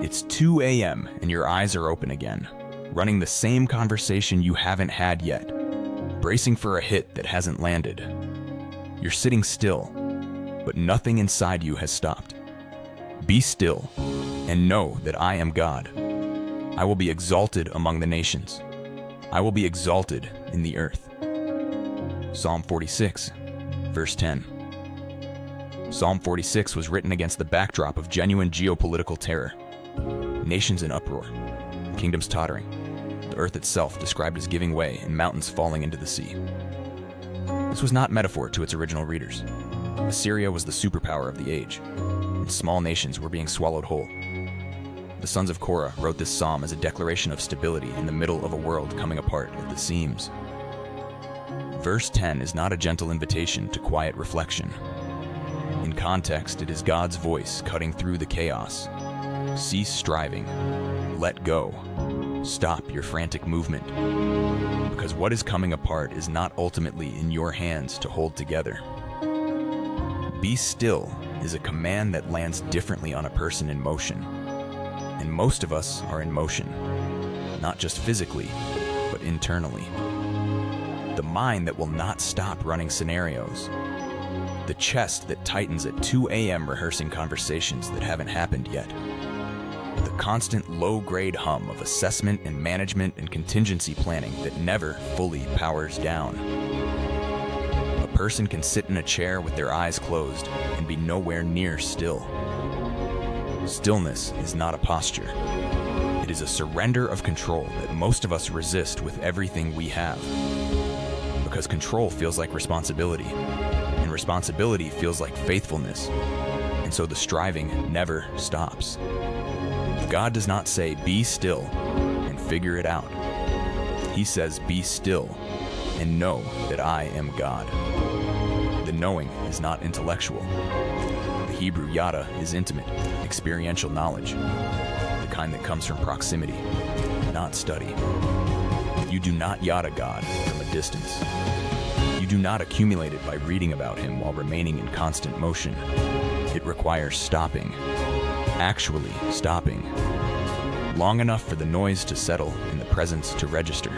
It's 2 a.m. and your eyes are open again, running the same conversation you haven't had yet, bracing for a hit that hasn't landed. You're sitting still, but nothing inside you has stopped. Be still and know that I am God. I will be exalted among the nations. I will be exalted in the earth. Psalm 46, verse 10. Psalm 46 was written against the backdrop of genuine geopolitical terror. Nations in uproar, kingdoms tottering, the earth itself described as giving way and mountains falling into the sea. This was not metaphor to its original readers. Assyria was the superpower of the age, and small nations were being swallowed whole. The sons of Korah wrote this psalm as a declaration of stability in the middle of a world coming apart at the seams. Verse 10 is not a gentle invitation to quiet reflection. In context, it is God's voice cutting through the chaos. Cease striving. Let go. Stop your frantic movement. Because what is coming apart is not ultimately in your hands to hold together. Be still is a command that lands differently on a person in motion. And most of us are in motion, not just physically, but internally. The mind that will not stop running scenarios. The chest that tightens at 2 a.m. rehearsing conversations that haven't happened yet. The constant low-grade hum of assessment and management and contingency planning that never fully powers down. A person can sit in a chair with their eyes closed and be nowhere near still. Stillness is not a posture. It is a surrender of control that most of us resist with everything we have. Because control feels like responsibility, and responsibility feels like faithfulness, and so the striving never stops. God does not say, be still and figure it out. He says, be still and know that I am God. The knowing is not intellectual. The Hebrew yada is intimate, experiential knowledge, the kind that comes from proximity, not study. You do not yada God from a distance. You do not accumulate it by reading about him while remaining in constant motion. It requires stopping, actually stopping, long enough for the noise to settle and the presence to register.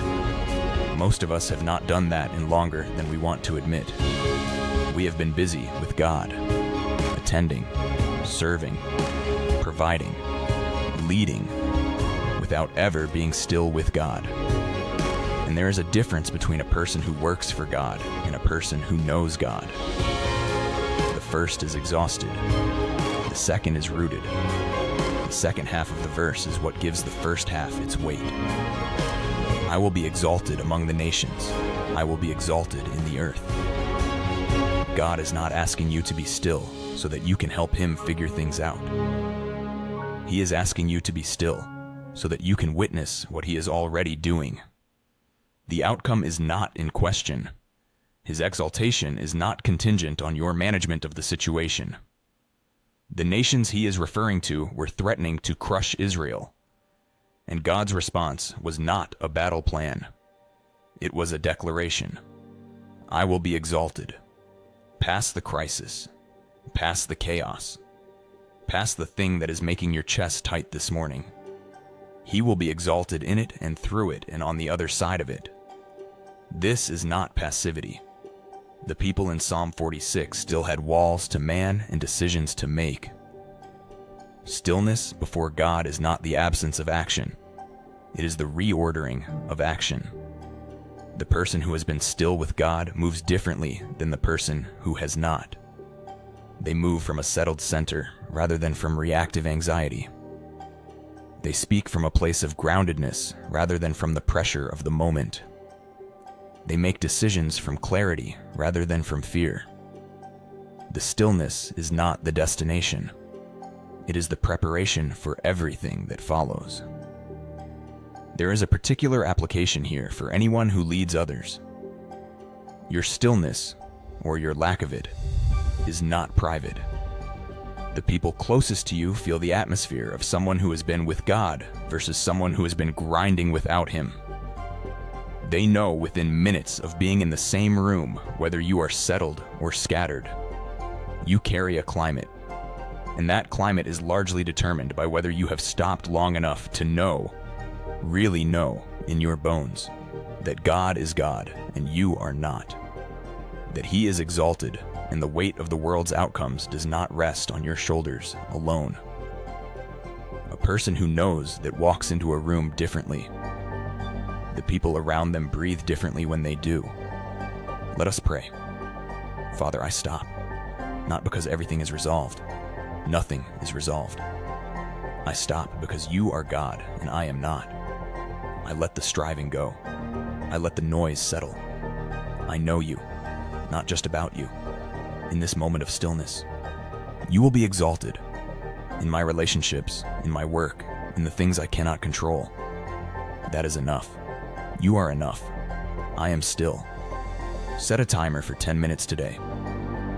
Most of us have not done that in longer than we want to admit. We have been busy with God, attending, serving, providing, leading, without ever being still with God. And there is a difference between a person who works for God and a person who knows God. The first is exhausted. The second is rooted. The second half of the verse is what gives the first half its weight. I will be exalted among the nations. I will be exalted in the earth. God is not asking you to be still so that you can help him figure things out. He is asking you to be still so that you can witness what he is already doing. The outcome is not in question. His exaltation is not contingent on your management of the situation. The nations he is referring to were threatening to crush Israel, and God's response was not a battle plan. It was a declaration. I will be exalted. Past the crisis, past the chaos, past the thing that is making your chest tight this morning. He will be exalted in it and through it and on the other side of it. This is not passivity. The people in Psalm 46 still had walls to man and decisions to make. Stillness before God is not the absence of action. It is the reordering of action. The person who has been still with God moves differently than the person who has not. They move from a settled center rather than from reactive anxiety. They speak from a place of groundedness rather than from the pressure of the moment. They make decisions from clarity rather than from fear. The stillness is not the destination. It is the preparation for everything that follows. There is a particular application here for anyone who leads others. Your stillness, or your lack of it, is not private. The people closest to you feel the atmosphere of someone who has been with God versus someone who has been grinding without him. They know within minutes of being in the same room whether you are settled or scattered. You carry a climate. And that climate is largely determined by whether you have stopped long enough to know, really know, in your bones, that God is God and you are not. That He is exalted, and the weight of the world's outcomes does not rest on your shoulders alone. A person who knows that walks into a room differently. The people around them breathe differently when they do. Let us pray. Father, I stop. Not because everything is resolved. Nothing is resolved. I stop because you are God and I am not. I let the striving go. I let the noise settle. I know you, not just about you. In this moment of stillness, you will be exalted. In my relationships, in my work, in the things I cannot control. That is enough. You are enough. I am still. Set a timer for 10 minutes today.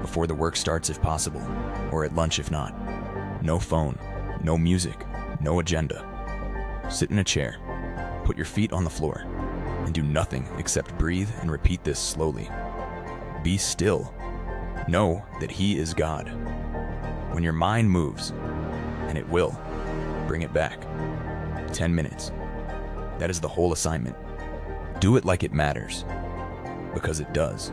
Before the work starts if possible, or at lunch if not. No phone, no music, no agenda. Sit in a chair, put your feet on the floor, and do nothing except breathe and repeat this slowly. Be still. Know that He is God. When your mind moves, and it will, bring it back. 10 minutes. That is the whole assignment. Do it like it matters, because it does.